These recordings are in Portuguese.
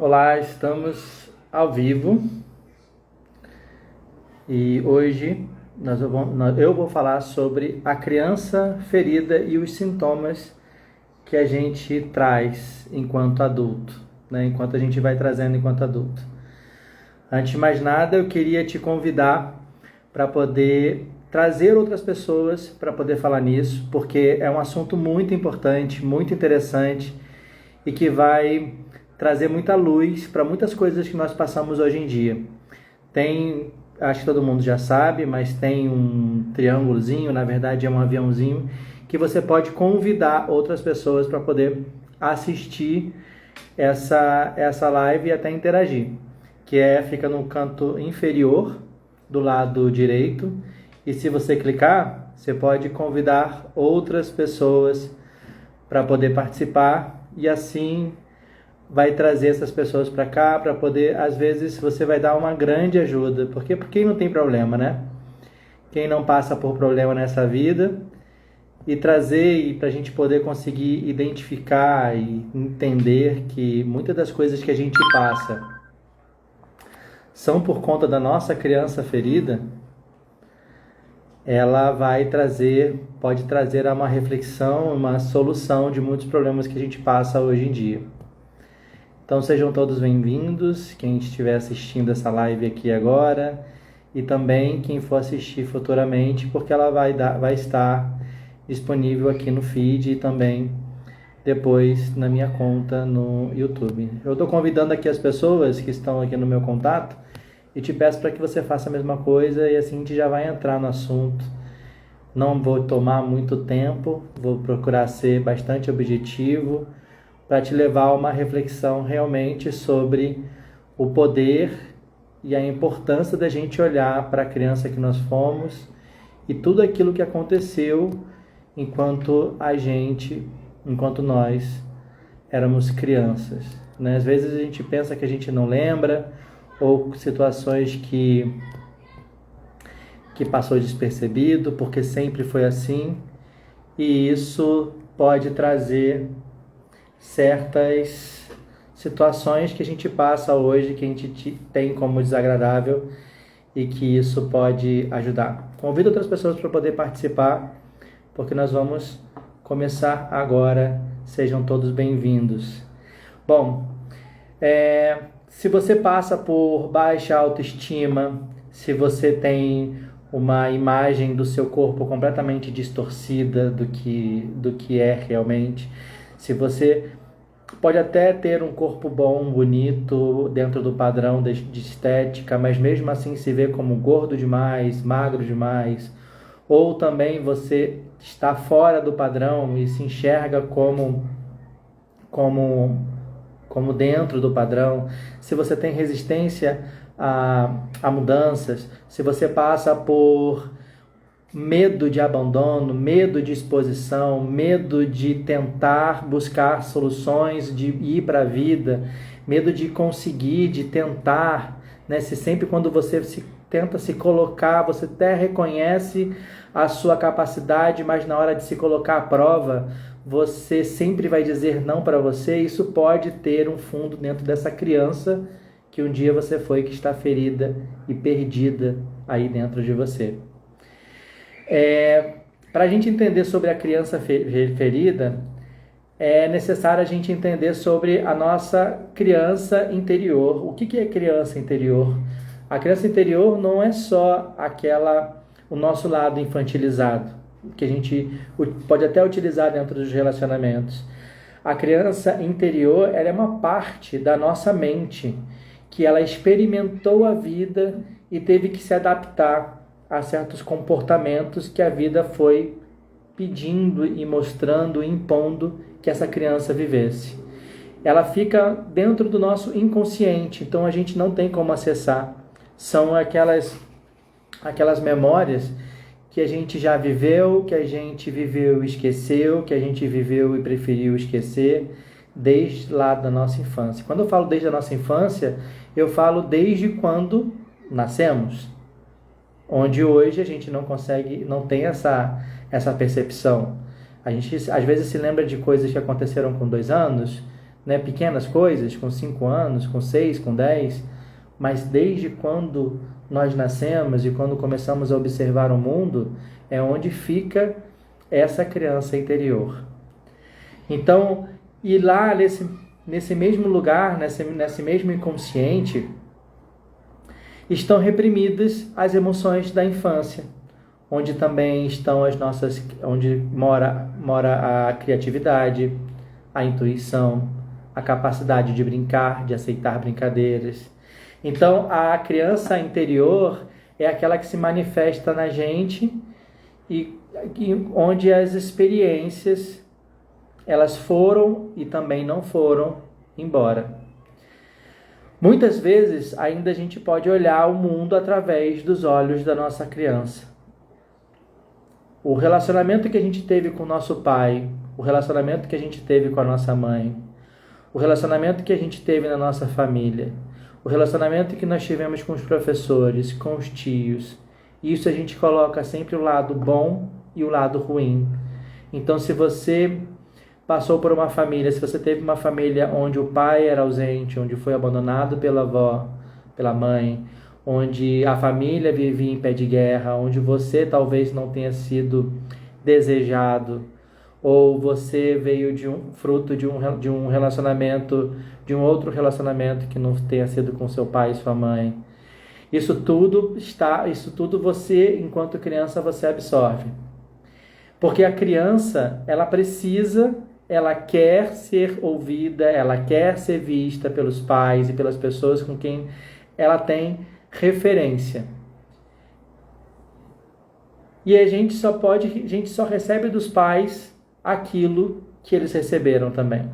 Olá, estamos ao vivo e hoje eu vou falar sobre a criança ferida e os sintomas que a gente traz enquanto adulto, né? Enquanto a gente vai trazendo enquanto adulto. Antes de mais nada, eu queria te convidar para poder trazer outras pessoas para poder falar nisso, porque é um assunto muito importante, muito interessante e que vai trazer muita luz para muitas coisas que nós passamos hoje em dia. Acho que todo mundo já sabe, mas tem um triângulozinho, na verdade é um aviãozinho, que você pode convidar outras pessoas para poder assistir essa live e até interagir, fica no canto inferior do lado direito, e se você clicar, você pode convidar outras pessoas para poder participar, e assim vai trazer essas pessoas para cá para poder, às vezes você vai dar uma grande ajuda, porque quem não tem problema, né? Quem não passa por problema nessa vida, e trazer e para a gente poder conseguir identificar e entender que muitas das coisas que a gente passa são por conta da nossa criança ferida, ela pode trazer uma reflexão, uma solução de muitos problemas que a gente passa hoje em dia. Então sejam todos bem-vindos, quem estiver assistindo essa live aqui agora, e também quem for assistir futuramente, porque ela vai estar disponível aqui no feed e também depois na minha conta no YouTube. Eu estou convidando aqui as pessoas que estão aqui no meu contato e te peço para que você faça a mesma coisa, e assim a gente já vai entrar no assunto. Não vou tomar muito tempo, vou procurar ser bastante objetivo, para te levar a uma reflexão realmente sobre o poder e a importância da gente olhar para a criança que nós fomos e tudo aquilo que aconteceu enquanto nós éramos crianças, né? Às vezes a gente pensa que a gente não lembra, ou situações que passou despercebido, porque sempre foi assim, e isso pode trazer certas situações que a gente passa hoje, que a gente tem como desagradável, e que isso pode ajudar. Convido outras pessoas para poder participar, porque nós vamos começar agora. Sejam todos bem-vindos. Bom, se você passa por baixa autoestima, se você tem uma imagem do seu corpo completamente distorcida do que é realmente, se você pode até ter um corpo bom, bonito, dentro do padrão de estética, mas mesmo assim se vê como gordo demais, magro demais, ou também você está fora do padrão e se enxerga como dentro do padrão, se você tem resistência a mudanças, se você passa por medo de abandono, medo de exposição, medo de tentar buscar soluções, de ir para a vida, medo de conseguir, de tentar, né? Se sempre quando você tenta se colocar, você até reconhece a sua capacidade, mas na hora de se colocar à prova, você sempre vai dizer não para você. Isso pode ter um fundo dentro dessa criança que um dia você foi, que está ferida e perdida aí dentro de você. Para a gente entender sobre a criança ferida, é necessário a gente entender sobre a nossa criança interior. O que é criança interior? A criança interior não é só o nosso lado infantilizado, que a gente pode até utilizar dentro dos relacionamentos. A criança interior, ela é uma parte da nossa mente, que ela experimentou a vida e teve que se adaptar a certos comportamentos que a vida foi pedindo e mostrando, impondo que essa criança vivesse. Ela fica dentro do nosso inconsciente, então a gente não tem como acessar. São aquelas memórias que a gente já viveu, que a gente viveu e esqueceu, que a gente viveu e preferiu esquecer, desde lá da nossa infância. Quando eu falo desde a nossa infância, eu falo desde quando nascemos, onde hoje a gente não tem essa percepção. A gente às vezes se lembra de coisas que aconteceram com 2 anos, né, pequenas coisas, com 5 anos, com 6, com 10, mas desde quando nós nascemos e quando começamos a observar o mundo, é onde fica essa criança interior. Então, e lá nesse mesmo lugar, nesse mesmo inconsciente, estão reprimidas as emoções da infância, onde também estão onde mora a criatividade, a intuição, a capacidade de brincar, de aceitar brincadeiras. Então, a criança interior é aquela que se manifesta na gente e onde as experiências elas foram e também não foram embora. Muitas vezes ainda a gente pode olhar o mundo através dos olhos da nossa criança. O relacionamento que a gente teve com o nosso pai, o relacionamento que a gente teve com a nossa mãe, o relacionamento que a gente teve na nossa família, o relacionamento que nós tivemos com os professores, com os tios, isso a gente coloca sempre o lado bom e o lado ruim. Então, se você passou por uma família, se você teve uma família onde o pai era ausente, onde foi abandonado pela avó, pela mãe, onde a família vivia em pé de guerra, onde você talvez não tenha sido desejado, ou você veio fruto de um relacionamento, de um outro relacionamento que não tenha sido com seu pai e sua mãe. Isso tudo você, enquanto criança, você absorve. Porque a criança, ela quer ser ouvida, ela quer ser vista pelos pais e pelas pessoas com quem ela tem referência. E a gente só recebe dos pais aquilo que eles receberam também.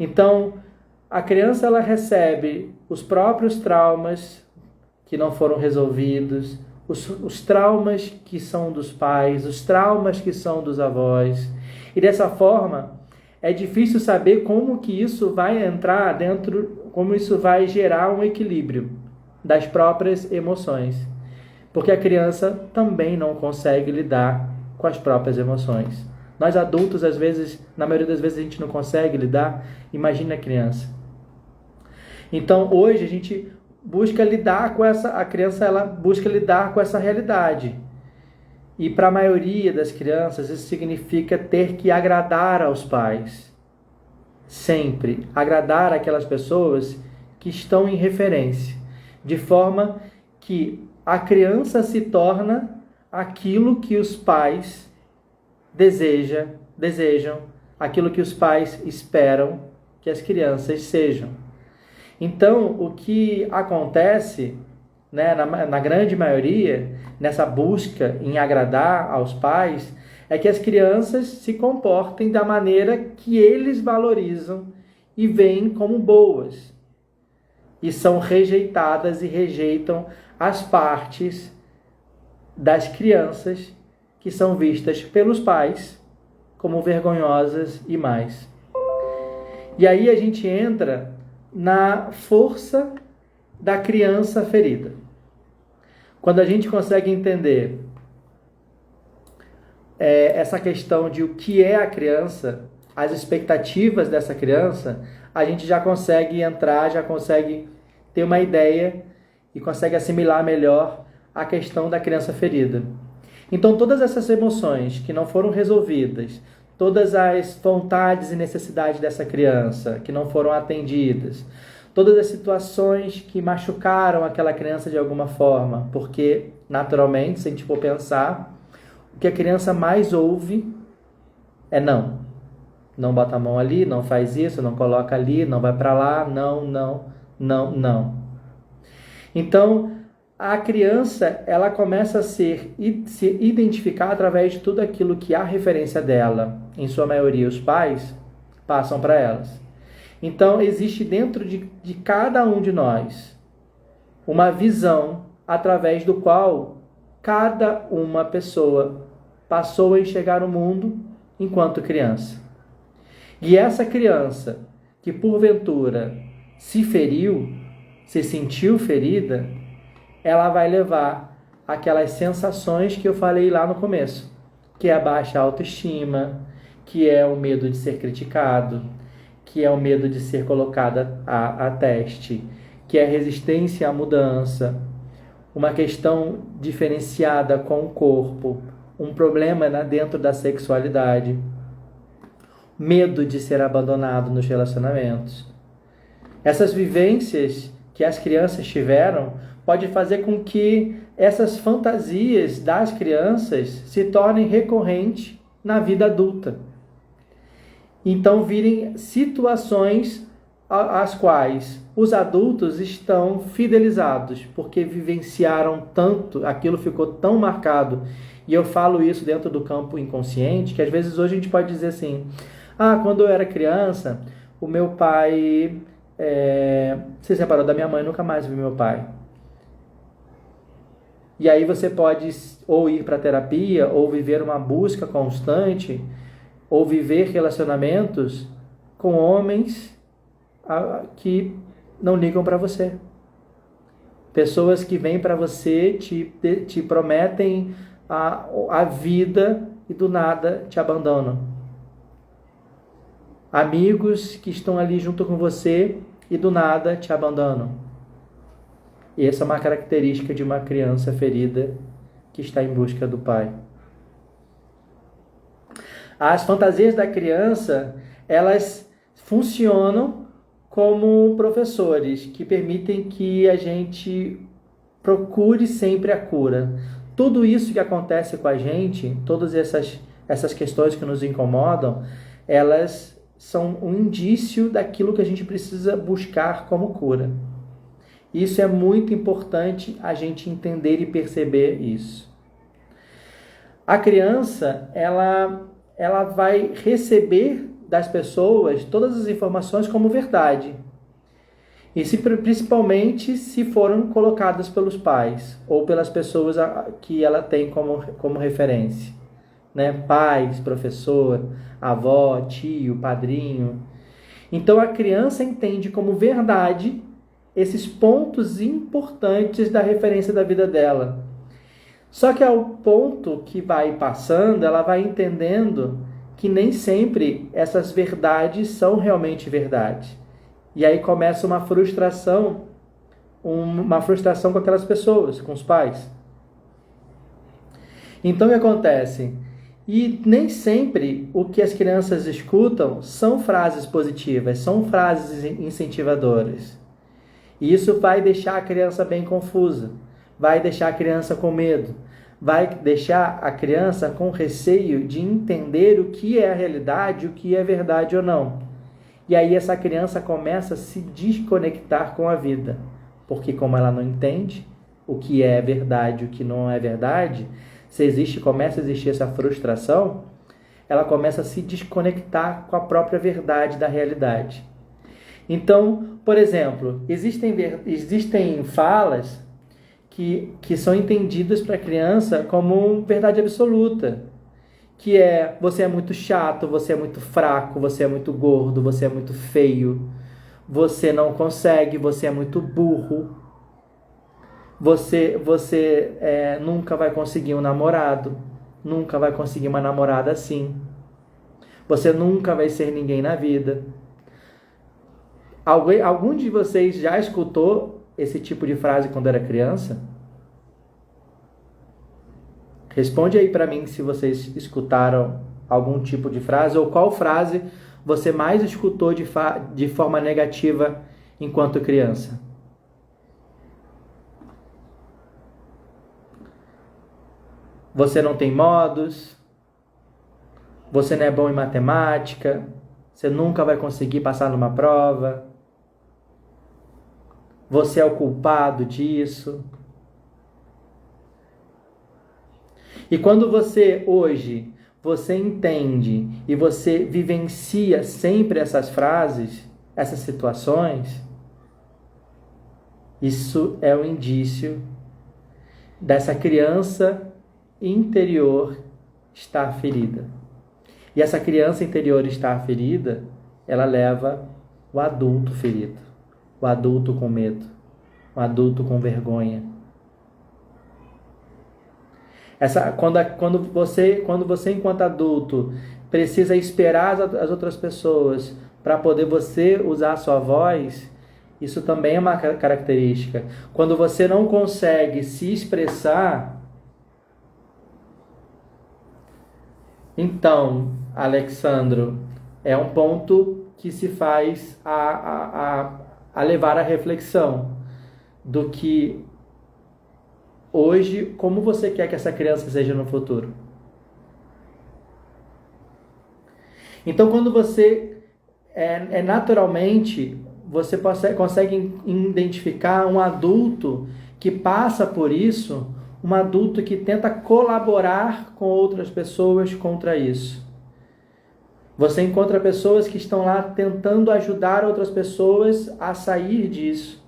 Então, a criança ela recebe os próprios traumas que não foram resolvidos, os traumas que são dos pais, os traumas que são dos avós. E dessa forma, é difícil saber como que isso vai entrar dentro, como isso vai gerar um equilíbrio das próprias emoções. Porque a criança também não consegue lidar com as próprias emoções. Nós adultos, às vezes, na maioria das vezes, a gente não consegue lidar. Imagina a criança. Então, hoje, a gente busca lidar com a criança ela busca lidar com essa realidade. E para a maioria das crianças, isso significa ter que agradar aos pais. Sempre agradar aquelas pessoas que estão em referência. De forma que a criança se torna aquilo que os pais desejam, aquilo que os pais esperam que as crianças sejam. Então, o que acontece, né, na grande maioria, nessa busca em agradar aos pais, é que as crianças se comportem da maneira que eles valorizam e veem como boas. E são rejeitadas e rejeitam as partes das crianças que são vistas pelos pais como vergonhosas e mais. E aí a gente entra na força da criança ferida. Quando a gente consegue entender essa questão de o que é a criança, as expectativas dessa criança, a gente já consegue entrar, já consegue ter uma ideia e consegue assimilar melhor a questão da criança ferida. Então, todas essas emoções que não foram resolvidas, todas as vontades e necessidades dessa criança que não foram atendidas, todas as situações que machucaram aquela criança de alguma forma, porque, naturalmente, se a gente for pensar, o que a criança mais ouve é não. Não bota a mão ali, não faz isso, não coloca ali, não vai para lá, não, não, não, não. Então, a criança, ela começa a se identificar através de tudo aquilo que há referência dela. Em sua maioria, os pais passam para elas. Então, existe dentro de cada um de nós uma visão através do qual cada uma pessoa passou a enxergar o mundo enquanto criança. E essa criança que, porventura, se feriu, se sentiu ferida, ela vai levar aquelas sensações que eu falei lá no começo, que é a baixa autoestima, que é o medo de ser criticado, que é o medo de ser colocada a teste, que é a resistência à mudança, uma questão diferenciada com o corpo, um problema dentro da sexualidade, medo de ser abandonado nos relacionamentos. Essas vivências que as crianças tiveram pode fazer com que essas fantasias das crianças se tornem recorrentes na vida adulta. Então virem situações às quais os adultos estão fidelizados, porque vivenciaram tanto, aquilo ficou tão marcado. E eu falo isso dentro do campo inconsciente, que às vezes hoje a gente pode dizer assim, quando eu era criança, o meu pai se separou da minha mãe, nunca mais vi meu pai. E aí você pode ou ir para terapia, ou viver uma busca constante, ou viver relacionamentos com homens que não ligam para você. Pessoas que vêm para você, te prometem a vida e do nada te abandonam. Amigos que estão ali junto com você e do nada te abandonam. E essa é uma característica de uma criança ferida que está em busca do pai. As fantasias da criança, elas funcionam como professores que permitem que a gente procure sempre a cura. Tudo isso que acontece com a gente, todas essas questões que nos incomodam, elas são um indício daquilo que a gente precisa buscar como cura. Isso é muito importante a gente entender e perceber isso. A criança, ela vai receber das pessoas todas as informações como verdade. E principalmente se foram colocadas pelos pais ou pelas pessoas que ela tem como referência. Né? Pais, professor, avó, tio, padrinho. Então a criança entende como verdade esses pontos importantes da referência da vida dela. Só que ao ponto que vai passando, ela vai entendendo que nem sempre essas verdades são realmente verdade. E aí começa uma frustração com aquelas pessoas, com os pais. Então o que acontece? E nem sempre o que as crianças escutam são frases positivas, são frases incentivadoras. E isso vai deixar a criança bem confusa, vai deixar a criança com medo, vai deixar a criança com receio de entender o que é a realidade, o que é verdade ou não. E aí essa criança começa a se desconectar com a vida, porque como ela não entende o que é verdade, o que não é verdade, começa a existir essa frustração, ela começa a se desconectar com a própria verdade da realidade. Então, por exemplo, existem falas que são entendidas para a criança como verdade absoluta, que é: você é muito chato, você é muito fraco, você é muito gordo, você é muito feio, você não consegue, você é muito burro, você nunca vai conseguir um namorado, nunca vai conseguir uma namorada assim, você nunca vai ser ninguém na vida. Algum de vocês já escutou esse tipo de frase quando era criança? Responde aí para mim se vocês escutaram algum tipo de frase, ou qual frase você mais escutou de forma negativa enquanto criança. Você não tem modos, você não é bom em matemática, você nunca vai conseguir passar numa prova, você é o culpado disso. E quando você entende e você vivencia sempre essas frases, essas situações, isso é um indício dessa criança interior estar ferida. E essa criança interior estar ferida, ela leva o adulto ferido, o adulto com medo, o adulto com vergonha. Quando você enquanto adulto precisa esperar as outras pessoas para poder você usar a sua voz, isso também é uma característica. Quando você não consegue se expressar, então, Alexandro, é um ponto que se faz a levar à reflexão do que hoje, como você quer que essa criança seja no futuro. Então, quando você naturalmente, você consegue identificar um adulto que passa por isso, um adulto que tenta colaborar com outras pessoas contra isso. Você encontra pessoas que estão lá tentando ajudar outras pessoas a sair disso,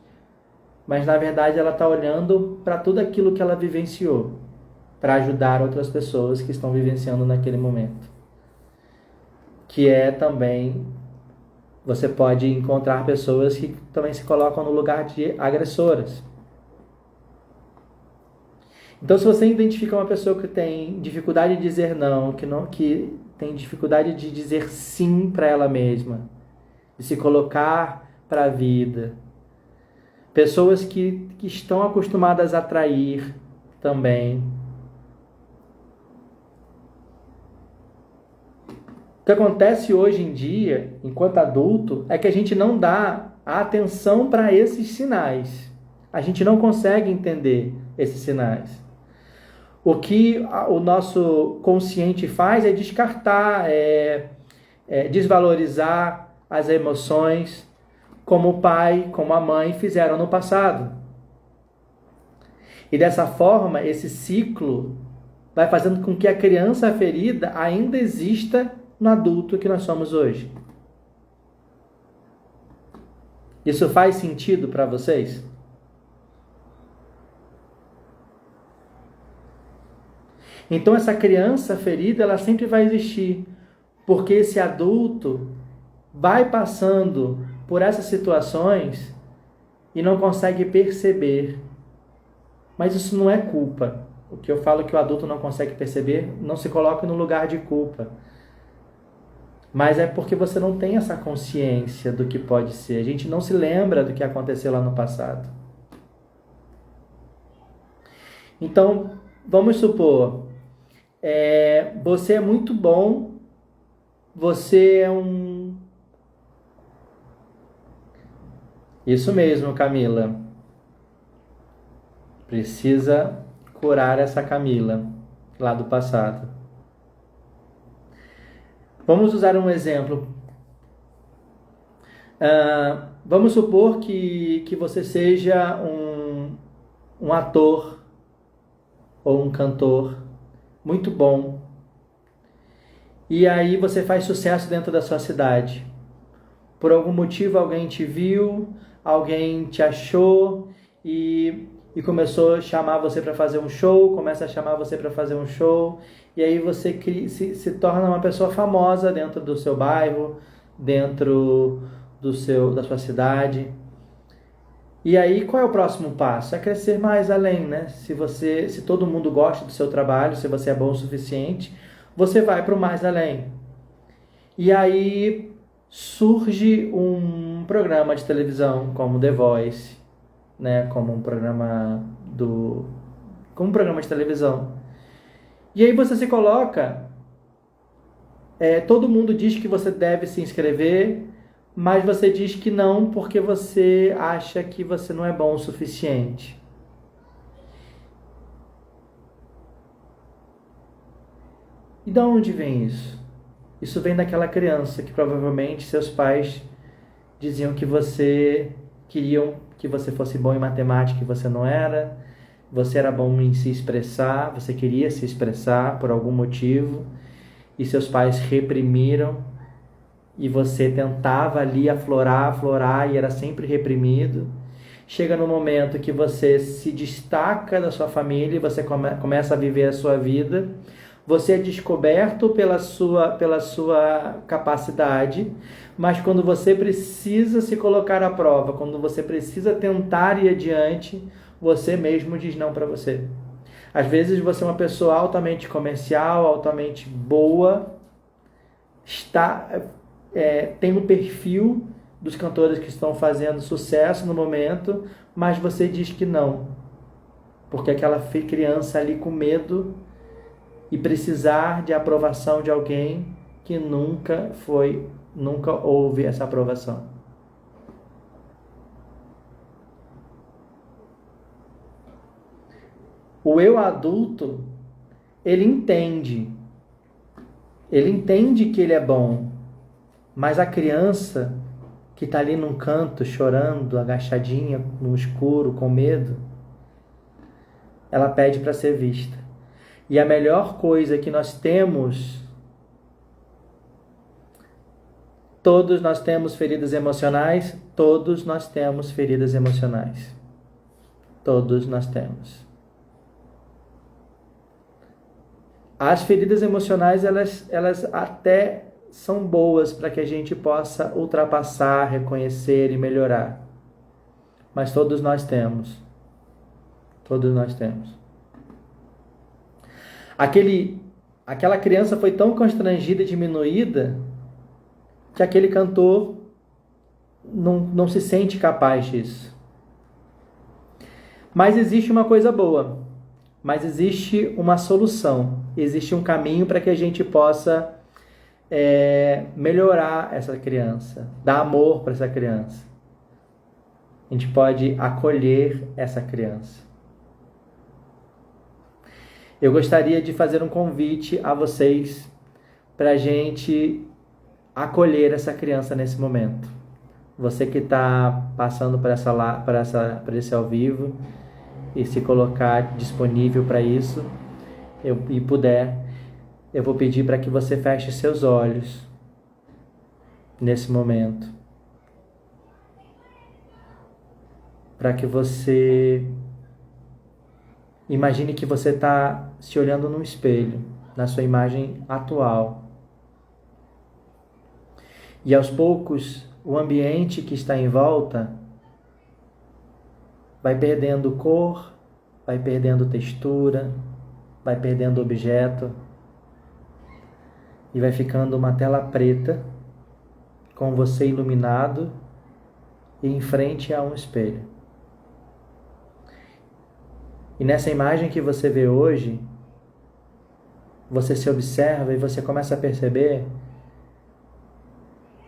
mas na verdade ela está olhando para tudo aquilo que ela vivenciou, para ajudar outras pessoas que estão vivenciando naquele momento. Que é também, você pode encontrar pessoas que também se colocam no lugar de agressoras. Então, se você identifica uma pessoa que tem dificuldade de dizer não, que tem dificuldade de dizer sim para ela mesma, de se colocar para a vida, pessoas que estão acostumadas a trair também. O que acontece hoje em dia, enquanto adulto, é que a gente não dá atenção para esses sinais. A gente não consegue entender esses sinais. O que o nosso consciente faz é descartar, desvalorizar as emoções, como o pai, como a mãe fizeram no passado. E dessa forma, esse ciclo vai fazendo com que a criança ferida ainda exista no adulto que nós somos hoje. Isso faz sentido para vocês? Então essa criança ferida, ela sempre vai existir, porque esse adulto vai passando por essas situações e não consegue perceber. Mas isso não é culpa. O que eu falo que o adulto não consegue perceber, não se coloque no lugar de culpa. Mas é porque você não tem essa consciência do que pode ser. A gente não se lembra do que aconteceu lá no passado. Então, vamos supor, você é muito bom, você é um... Isso mesmo, Camila. Precisa curar essa Camila lá do passado. Vamos usar um exemplo. Vamos supor que você seja um ator ou um cantor muito bom. E aí você faz sucesso dentro da sua cidade. Por algum motivo alguém te viu, alguém te achou e começou a chamar você para fazer um show, começa a chamar você para fazer um show, e aí você se torna uma pessoa famosa dentro do seu bairro, dentro da sua cidade. E aí, qual é o próximo passo? É crescer mais além, né? Se todo mundo gosta do seu trabalho, se você é bom o suficiente, você vai para o mais além. E aí surge um programa de televisão como The Voice, né? Como um programa de televisão. E aí você se coloca, todo mundo diz que você deve se inscrever, mas você diz que não porque você acha que você não é bom o suficiente. E de onde vem isso? Isso vem daquela criança que provavelmente seus pais diziam que queriam que você fosse bom em matemática e você não era. Você era bom em se expressar, você queria se expressar por algum motivo e seus pais reprimiram. E você tentava ali aflorar e era sempre reprimido. Chega no momento que você se destaca da sua família e você começa a viver a sua vida. Você é descoberto pela sua capacidade, mas quando você precisa se colocar à prova, quando você precisa tentar ir adiante, você mesmo diz não para você. Às vezes você é uma pessoa altamente comercial, altamente boa, tem o perfil dos cantores que estão fazendo sucesso no momento, mas você diz que não, porque aquela criança ali com medo e precisar de aprovação de alguém que nunca houve essa aprovação. O eu adulto, ele entende que ele é bom, mas a criança que está ali num canto chorando, agachadinha, no escuro, com medo, ela pede para ser vista. E a melhor coisa que nós temos, todos nós temos feridas emocionais, todos nós temos feridas emocionais. Todos nós temos. As feridas emocionais, elas até são boas para que a gente possa ultrapassar, reconhecer e melhorar. Mas todos nós temos. Todos nós temos. Aquela criança foi tão constrangida e diminuída que aquele cantor não se sente capaz disso. Mas existe uma coisa boa. Mas existe uma solução. Existe um caminho para que a gente possa melhorar essa criança, dar amor para essa criança. A gente pode acolher essa criança. Eu gostaria de fazer um convite a vocês para a gente acolher essa criança nesse momento. Você que está passando por esse ao vivo e se colocar disponível para isso, e puder, eu vou pedir para que você feche seus olhos nesse momento. Para que você imagine que você está se olhando num espelho, na sua imagem atual. E aos poucos, o ambiente que está em volta vai perdendo cor, vai perdendo textura, vai perdendo objeto e vai ficando uma tela preta com você iluminado e em frente a um espelho. E nessa imagem que você vê hoje, você se observa e você começa a perceber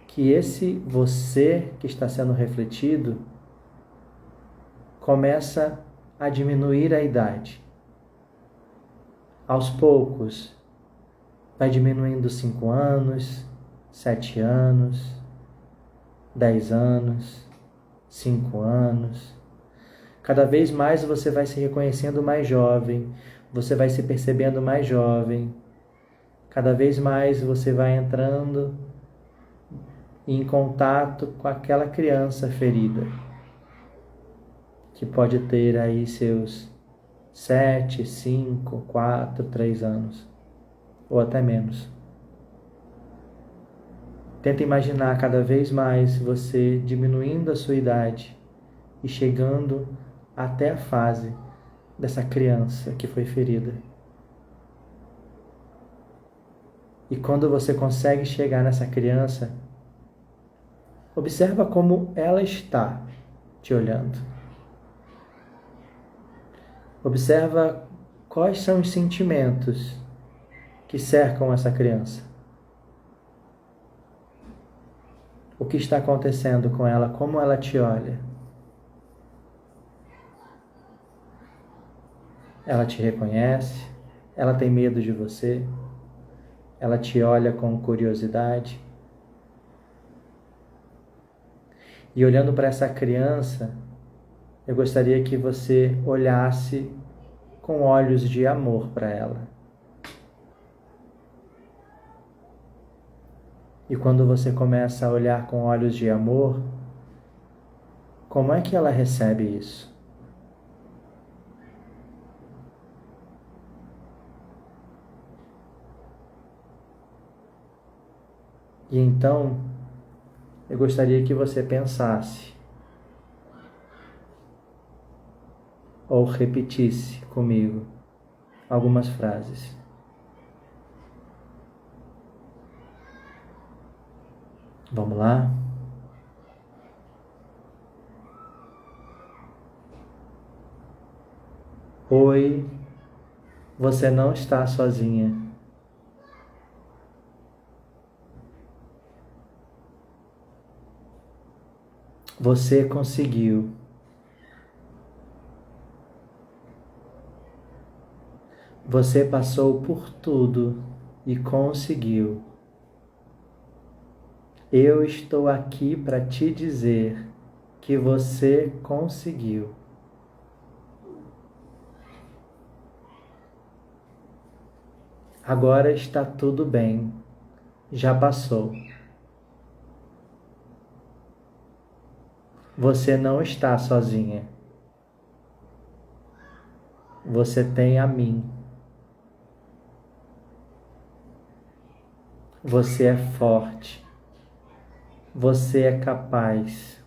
que esse você que está sendo refletido começa a diminuir a idade. Aos poucos, vai diminuindo 5 anos, 7 anos, 10 anos, 5 anos. Cada vez mais você vai se reconhecendo mais jovem, você vai se percebendo mais jovem. Cada vez mais você vai entrando em contato com aquela criança ferida, que pode ter aí seus 7, 5, 4, 3 anos, ou até menos. Tenta imaginar cada vez mais você diminuindo a sua idade e chegando até a fase dessa criança que foi ferida. E quando você consegue chegar nessa criança, observa como ela está te olhando. Observa quais são os sentimentos que cercam essa criança. O que está acontecendo com ela? Como ela te olha? Ela te reconhece? Ela tem medo de você? Ela te olha com curiosidade? E olhando para essa criança, eu gostaria que você olhasse com olhos de amor para ela. E quando você começa a olhar com olhos de amor, como é que ela recebe isso? E então, eu gostaria que você pensasse ou repetisse comigo algumas frases. Vamos lá? Oi, você não está sozinha. Você conseguiu. Você passou por tudo e conseguiu. Eu estou aqui para te dizer que você conseguiu. Agora está tudo bem. Já passou. Você não está sozinha. Você tem a mim. Você é forte. Você é capaz.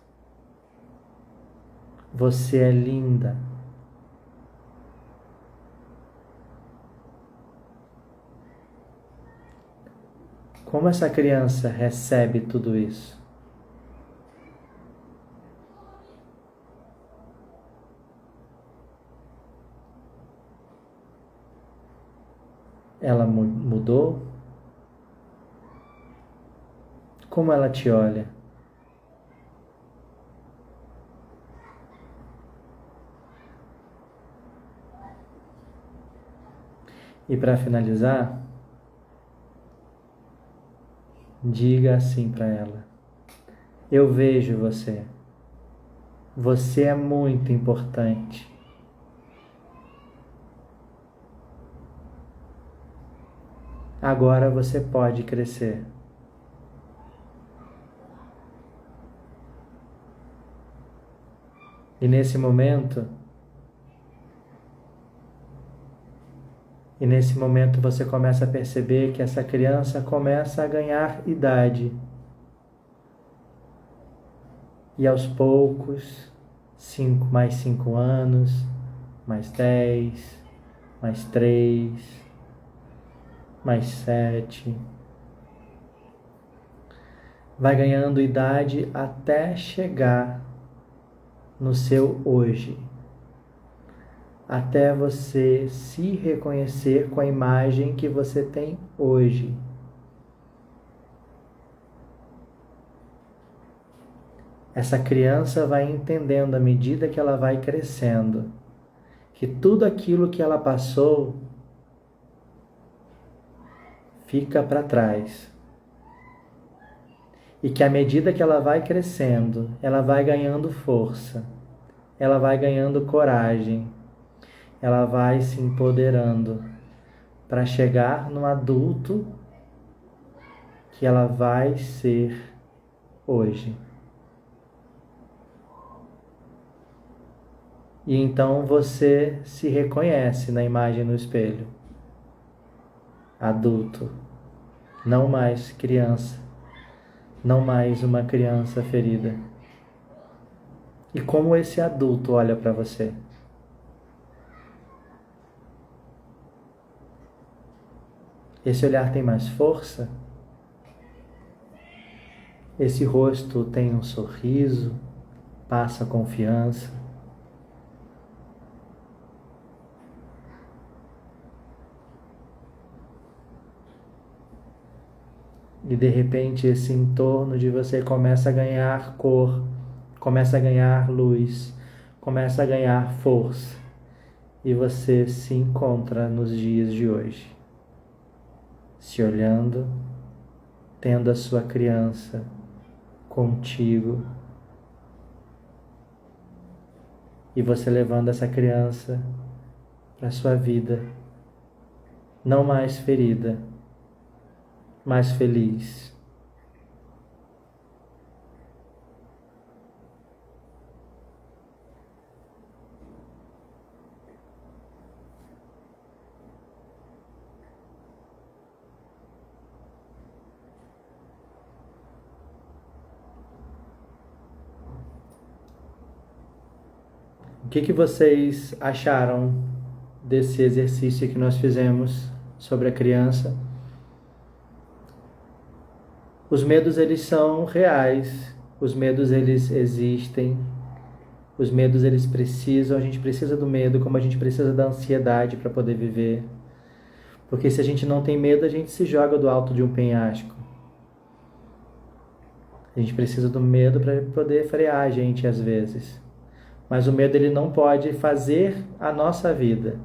Você é linda. Como essa criança recebe tudo isso? Ela mudou? Como ela te olha? E para finalizar, diga assim para ela: eu vejo você. Você é muito importante. Agora você pode crescer. E nesse momento, você começa a perceber que essa criança começa a ganhar idade. E aos poucos, 5 anos, mais 10, mais 3, mais 7. Vai ganhando idade até chegar no seu hoje. Até você se reconhecer com a imagem que você tem hoje. Essa criança vai entendendo à medida que ela vai crescendo que tudo aquilo que ela passou fica para trás. E que à medida que ela vai crescendo, ela vai ganhando força, ela vai ganhando coragem, ela vai se empoderando para chegar no adulto que ela vai ser hoje. E então você se reconhece na imagem no espelho. Adulto, não mais criança, não mais uma criança ferida. E como esse adulto olha para você? Esse olhar tem mais força? Esse rosto tem um sorriso, passa confiança? E de repente esse entorno de você começa a ganhar cor, começa a ganhar luz, começa a ganhar força. E você se encontra nos dias de hoje, se olhando, tendo a sua criança contigo. E você levando essa criança para a sua vida, não mais ferida, mais feliz. O que vocês acharam desse exercício que nós fizemos sobre a criança? Os medos, eles são reais, os medos, eles existem, os medos, eles precisam, a gente precisa do medo, como a gente precisa da ansiedade para poder viver. Porque se a gente não tem medo, a gente se joga do alto de um penhasco. A gente precisa do medo para poder frear a gente às vezes. Mas o medo, ele não pode fazer a nossa vida.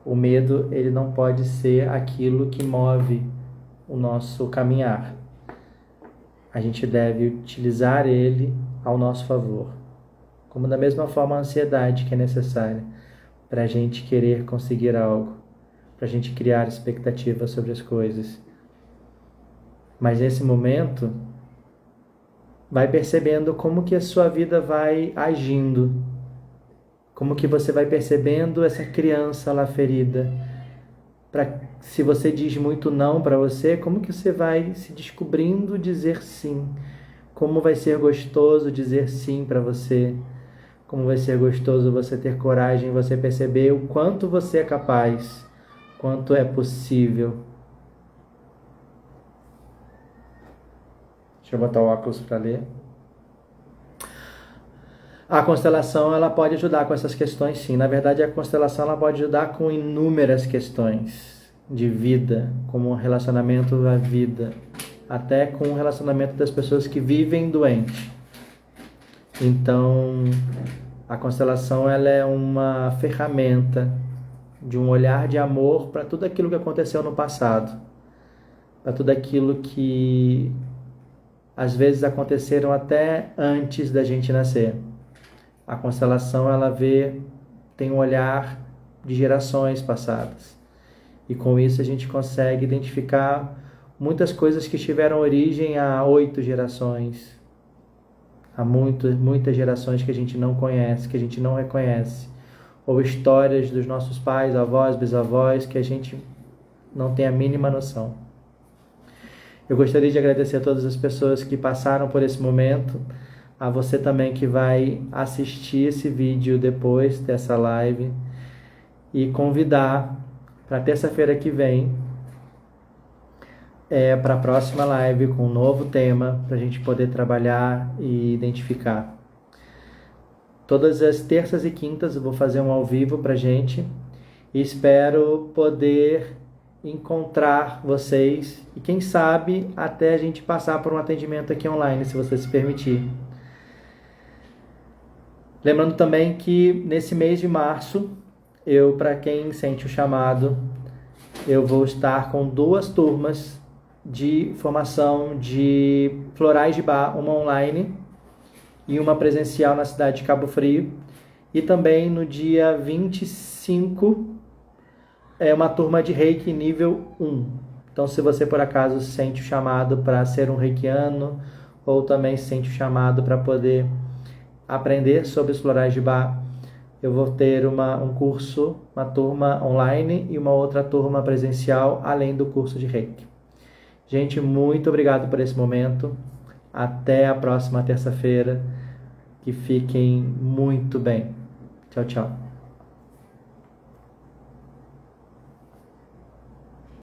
O medo, ele não pode ser aquilo que move o nosso caminhar. A gente deve utilizar ele ao nosso favor. Como da mesma forma a ansiedade que é necessária para a gente querer conseguir algo, para a gente criar expectativas sobre as coisas. Mas nesse momento, vai percebendo como que a sua vida vai agindo, como que você vai percebendo essa criança lá ferida. Se você diz muito não para você, como que você vai se descobrindo dizer sim? Como vai ser gostoso dizer sim para você? Como vai ser gostoso você ter coragem, você perceber o quanto você é capaz, quanto é possível. Deixa eu botar o óculos para ler. A constelação, ela pode ajudar com essas questões, sim. Na verdade, a constelação, ela pode ajudar com inúmeras questões de vida, como relacionamento à vida, até com o relacionamento das pessoas que vivem doentes. Então, a constelação, ela é uma ferramenta de um olhar de amor para tudo aquilo que aconteceu no passado, para tudo aquilo que às vezes aconteceram até antes da gente nascer. A constelação, ela tem um olhar de gerações passadas. E com isso a gente consegue identificar muitas coisas que tiveram origem há 8 gerações. Há muitas gerações que a gente não conhece, que a gente não reconhece. Ou histórias dos nossos pais, avós, bisavós, que a gente não tem a mínima noção. Eu gostaria de agradecer a todas as pessoas que passaram por esse momento, a você também que vai assistir esse vídeo depois dessa live, e convidar para terça-feira que vem, para a próxima live com um novo tema, para a gente poder trabalhar e identificar. Todas as terças e quintas eu vou fazer um ao vivo para a gente, e espero poder encontrar vocês e quem sabe até a gente passar por um atendimento aqui online, se você se permitir. Lembrando também que nesse mês de março, para quem sente o chamado, eu vou estar com 2 turmas de formação de florais de bar, uma online e uma presencial na cidade de Cabo Frio. E também no dia 25, uma turma de Reiki nível 1. Então, se você por acaso sente o chamado para ser um reikiano, ou também sente o chamado para poder aprender sobre os florais de bar, eu vou ter um curso, uma turma online e uma outra turma presencial, além do curso de Reiki. Gente, muito obrigado por esse momento. Até a próxima terça-feira. Que fiquem muito bem. Tchau, tchau.